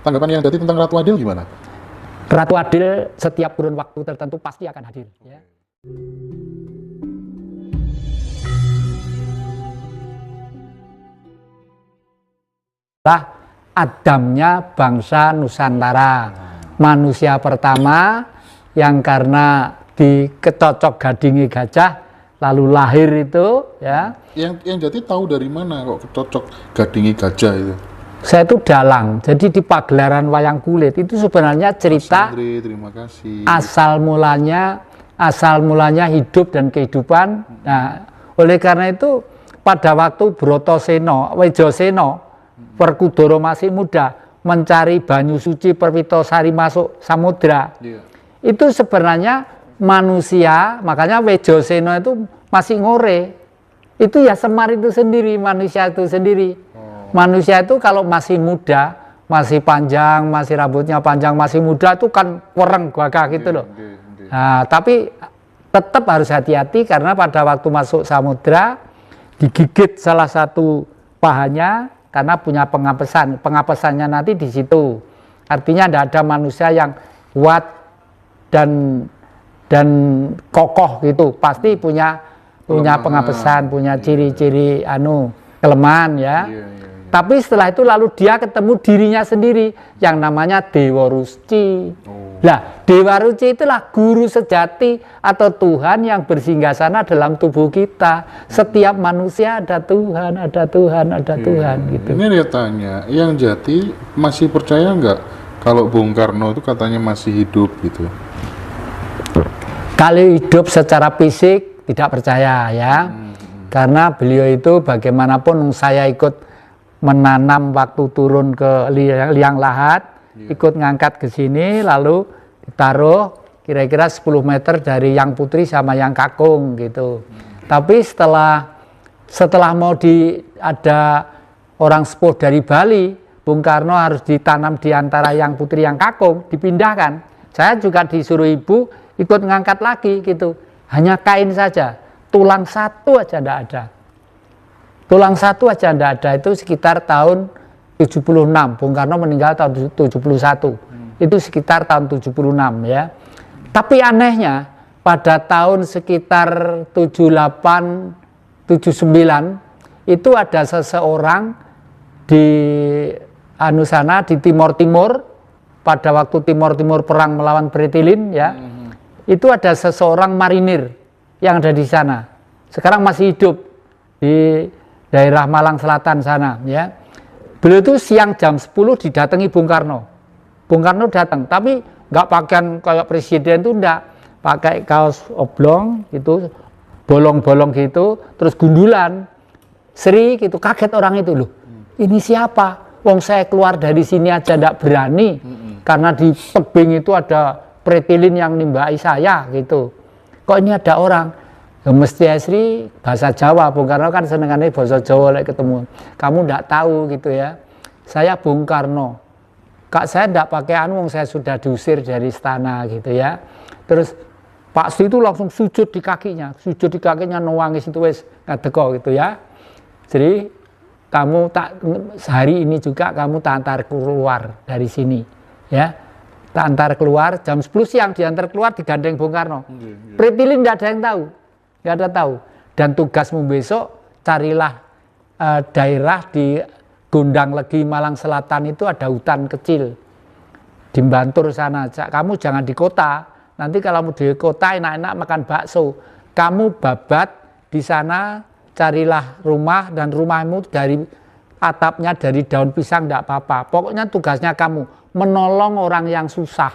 tanggapan yang Jati tentang Ratu Adil gimana? Ratu Adil setiap kurun waktu tertentu pasti akan hadir. Ya. Adamnya bangsa Nusantara, manusia pertama yang karena dikecocok gadingi gajah lalu lahir itu, ya. Yang Jati tahu dari mana kok kecocok gadingi gajah itu? Saya itu dalang, jadi di pagelaran wayang kulit itu sebenarnya cerita Andri, terima kasih. asal mulanya hidup dan kehidupan. Nah, oleh karena itu pada waktu Brotoseno, Wejoseno, Werkudara masih muda mencari banyu suci Perwitosari masuk samudra. Itu sebenarnya manusia, makanya Wejoseno itu masih ngore. Itu ya Semar itu sendiri, manusia itu sendiri. Manusia itu kalau masih muda, masih panjang, masih rambutnya panjang, masih muda itu kan wereng gagah gitu loh. Nah, tapi tetap harus hati-hati karena pada waktu masuk samudra digigit salah satu pahanya karena punya pengapesan. Pengapesannya nanti di situ. Artinya tidak ada manusia yang kuat dan kokoh gitu. Pasti punya pengapesan, punya ciri-ciri kelemahan ya. Tapi setelah itu lalu dia ketemu dirinya sendiri yang namanya Dewa Rusci. Nah, Dewa Rusci itulah guru sejati atau Tuhan yang bersinggasana dalam tubuh kita. Setiap manusia ada Tuhan, ada Tuhan, ada Tuhan gitu. Ini dia tanya, yang Jati masih percaya nggak kalau Bung Karno itu katanya masih hidup gitu? Kalau hidup secara fisik tidak percaya ya. Karena beliau itu bagaimanapun saya ikut menanam waktu turun ke liang lahat, ikut ngangkat ke sini, lalu ditaruh kira-kira 10 meter dari Yang Putri sama Yang Kakung gitu. Tapi setelah mau ada orang sepuh dari Bali, Bung Karno harus ditanam di antara Yang Putri Yang Kakung, dipindahkan. Saya juga disuruh ibu ikut ngangkat lagi gitu. Hanya kain saja, tulang satu aja tidak ada. Tulang satu aja tidak ada, itu sekitar tahun 76. Bung Karno meninggal tahun 71. Itu sekitar tahun 76 ya. Tapi anehnya pada tahun sekitar 78, 79 itu ada seseorang di sana di Timur Timur pada waktu Timur Timur perang melawan Pretilin ya. Itu ada seseorang marinir yang ada di sana. Sekarang masih hidup di daerah Malang Selatan sana ya. Beliau itu siang jam 10 didatangi Bung Karno. Bung Karno datang, tapi nggak pakaian kayak presiden itu enggak, pakai kaos oblong gitu, bolong-bolong gitu, terus gundulan. Sri gitu, kaget orang itu loh. Ini siapa? Wong saya keluar dari sini aja enggak berani. Karena di tebing itu ada Pretilin yang nimbai saya gitu. Kok ini ada orang? Ya, mesti Sri bahasa Jawa, Bung Karno kan senengannya bahasa Jawa like ketemu. Kamu ndak tahu gitu ya. Saya Bung Karno. Kak saya ndak pakai saya sudah diusir dari istana gitu ya. Terus Pak Sri itu langsung sujud di kakinya nuangis itu wes ngadeko gitu ya. Jadi kamu sehari ini juga kamu tak antar keluar dari sini ya. Tak antar keluar jam 10 siang diantar keluar digandeng Bung Karno. Pretilin ndak ada yang tahu. Nggak ada tahu. Dan tugasmu besok carilah daerah di Gondang Legi Malang Selatan itu ada hutan kecil di Bantur sana. Kamu jangan di kota. Nanti kalau mau di kota enak-enak makan bakso. Kamu babat di sana, carilah rumah dan rumahmu dari atapnya dari daun pisang tidak apa-apa. Pokoknya tugasnya kamu menolong orang yang susah.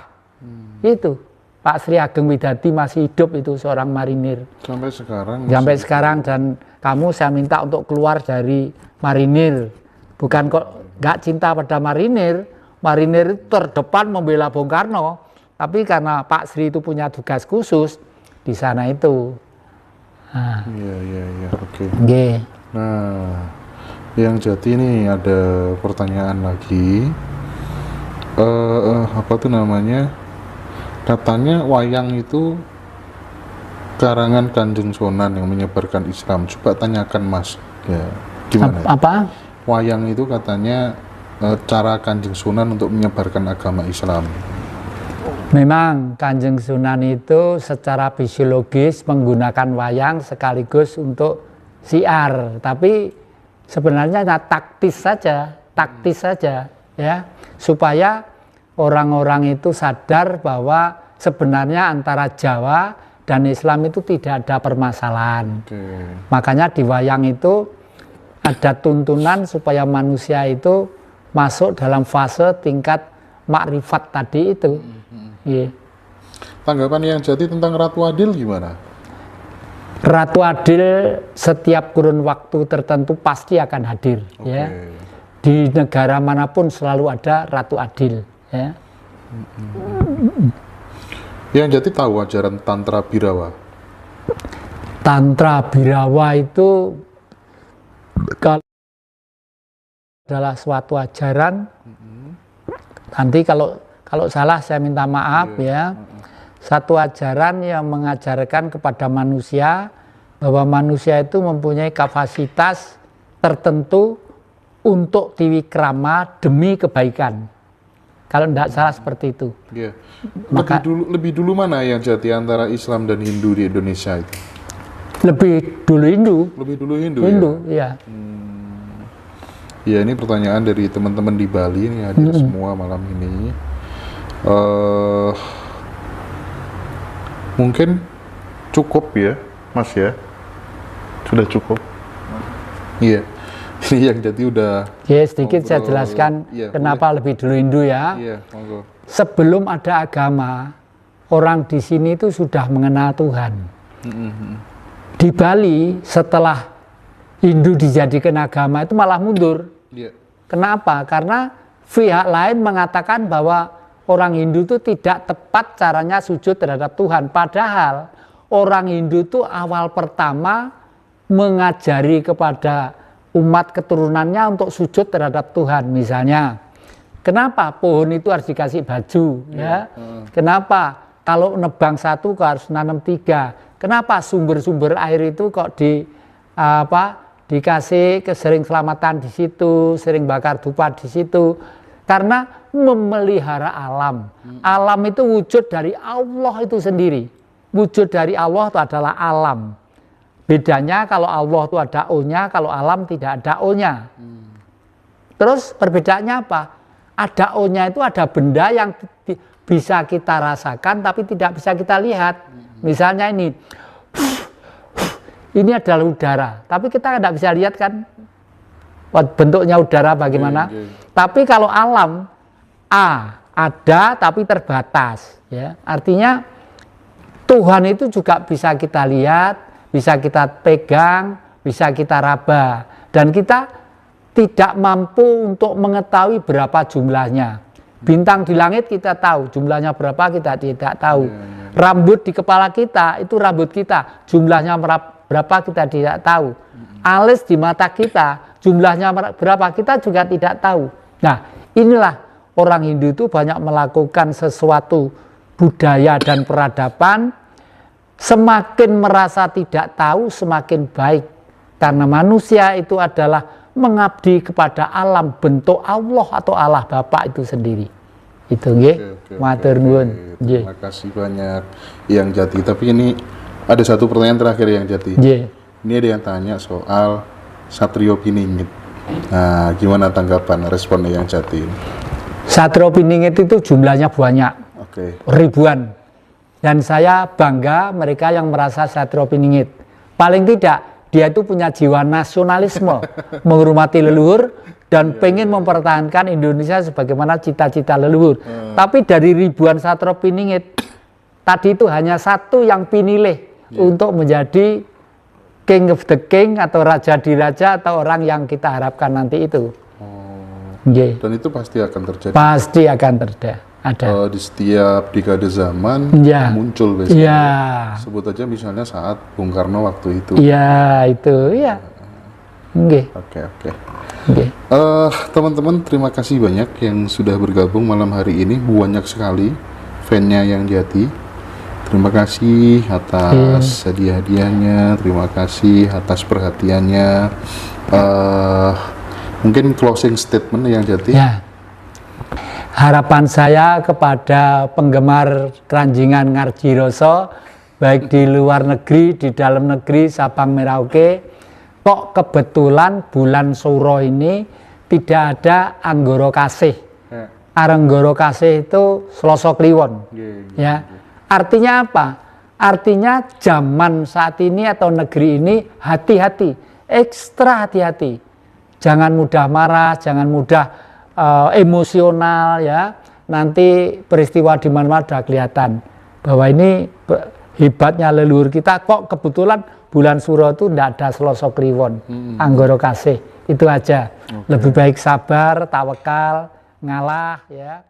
Itu. Pak Sri Ageng Widadi masih hidup itu seorang marinir. Sampai sekarang. Sampai sekarang dan kamu saya minta untuk keluar dari marinir. Bukan kok nggak cinta pada marinir. Marinir itu terdepan membela Bung Karno. Tapi karena Pak Sri itu punya tugas khusus di sana itu. Nah. Iya, oke. Okay. Nah, yang Jati ini ada pertanyaan lagi. Apa tuh namanya? Katanya wayang itu karangan Kanjeng Sunan yang menyebarkan Islam. Coba tanyakan Mas, ya gimana? Apa? Wayang itu katanya cara Kanjeng Sunan untuk menyebarkan agama Islam? Memang Kanjeng Sunan itu secara fisiologis menggunakan wayang sekaligus untuk syiar, tapi sebenarnya taktis saja ya, supaya orang-orang itu sadar bahwa sebenarnya antara Jawa dan Islam itu tidak ada permasalahan. Makanya di wayang itu ada tuntunan supaya manusia itu masuk dalam fase tingkat makrifat tadi itu. Tanggapan Yang Jati tentang Ratu Adil gimana? Ratu Adil setiap kurun waktu tertentu pasti akan hadir. Ya. Di negara manapun selalu ada Ratu Adil. Ya. Yang Jati tahu ajaran Tantra Birawa? Tantra Birawa itu adalah suatu ajaran. Nanti kalau salah saya minta maaf ya. Satu ajaran yang mengajarkan kepada manusia bahwa manusia itu mempunyai kapasitas tertentu untuk diwikrama demi kebaikan. Kalau tidak salah seperti itu. Lebih dulu mana Yang Jati antara Islam dan Hindu di Indonesia itu? Lebih dulu Hindu. Lebih dulu Hindu ya. Ya, ini pertanyaan dari teman-teman di Bali nih, hadir semua malam ini. Mungkin cukup ya, Mas ya? Sudah cukup? Iya. Ini Yang Jati udah... Ya, sedikit saya jelaskan kenapa lebih dulu Hindu ya. Monggo. Sebelum ada agama, orang di sini itu sudah mengenal Tuhan. Di Bali, setelah Hindu dijadikan agama itu malah mundur. Kenapa? Karena pihak lain mengatakan bahwa orang Hindu itu tidak tepat caranya sujud terhadap Tuhan. Padahal orang Hindu itu awal pertama mengajari kepada umat keturunannya untuk sujud terhadap Tuhan. Misalnya, kenapa pohon itu harus dikasih baju? Ya? Kenapa kalau nebang satu kok harus nanam 3? Kenapa sumber-sumber air itu kok dikasih sering selamatan di situ, sering bakar dupa di situ? Karena memelihara alam. Alam itu wujud dari Allah itu sendiri. Wujud dari Allah itu adalah alam. Bedanya kalau Allah itu ada O-nya, kalau alam tidak ada O-nya. Terus perbedaannya apa? Ada O-nya itu ada benda yang bisa kita rasakan tapi tidak bisa kita lihat. Misalnya ini adalah udara, tapi kita tidak bisa lihat kan bentuknya udara bagaimana. Tapi kalau alam ada tapi terbatas, ya. Artinya Tuhan itu juga bisa kita lihat, bisa kita pegang, bisa kita raba, dan kita tidak mampu untuk mengetahui berapa jumlahnya. Bintang di langit kita tahu, jumlahnya berapa kita tidak tahu. Rambut di kepala kita itu rambut kita, jumlahnya berapa kita tidak tahu. Alis di mata kita, jumlahnya berapa kita juga tidak tahu. Nah, inilah orang Hindu itu banyak melakukan sesuatu budaya dan peradaban. Semakin merasa tidak tahu, semakin baik. Karena manusia itu adalah mengabdi kepada alam bentuk Allah atau Allah Bapa itu sendiri. Itu nggih. Matur nuwun. Terima kasih banyak Yang Jati. Tapi ini ada satu pertanyaan terakhir Yang Jati. Ini ada yang tanya soal Satrio Piningit. Nah, gimana tanggapan responnya Yang Jati? Satrio Piningit itu jumlahnya banyak. Ribuan. Dan saya bangga mereka yang merasa Satrio Piningit. Paling tidak dia itu punya jiwa nasionalisme, menghormati leluhur dan pengen mempertahankan Indonesia sebagaimana cita-cita leluhur. Tapi dari ribuan Satrio Piningit, tadi itu hanya satu yang pinilih untuk menjadi king of the king atau raja di raja atau orang yang kita harapkan nanti itu. Dan itu pasti akan terjadi. Pasti akan terjadi. Ada. Di setiap dekade zaman muncul biasanya. Sebut aja misalnya saat Bung Karno waktu itu. Oke. Teman-teman, terima kasih banyak yang sudah bergabung malam hari ini. Banyak sekali fan-nya Yang Jati. Terima kasih atas hadiah-hadiahnya, terima kasih atas perhatiannya. Mungkin closing statement yang Jati. Ya. Harapan saya kepada penggemar keranjingan Ngarjiroso, baik di luar negeri, di dalam negeri, Sabang Merauke, kok kebetulan bulan Suro ini tidak ada Anggoro Kasih. Anggoro Kasih itu Selasa Kliwon. Ya. Artinya apa? Artinya zaman saat ini atau negeri ini hati-hati, ekstra hati-hati. Jangan mudah marah, jangan mudah emosional ya. Nanti peristiwa di mana-mana sudah kelihatan bahwa ini hebatnya leluhur kita. Kok kebetulan bulan Suro itu tidak ada Selasa Kliwon, Anggoro Kasih. Itu aja. Lebih baik sabar, tawakal, ngalah ya.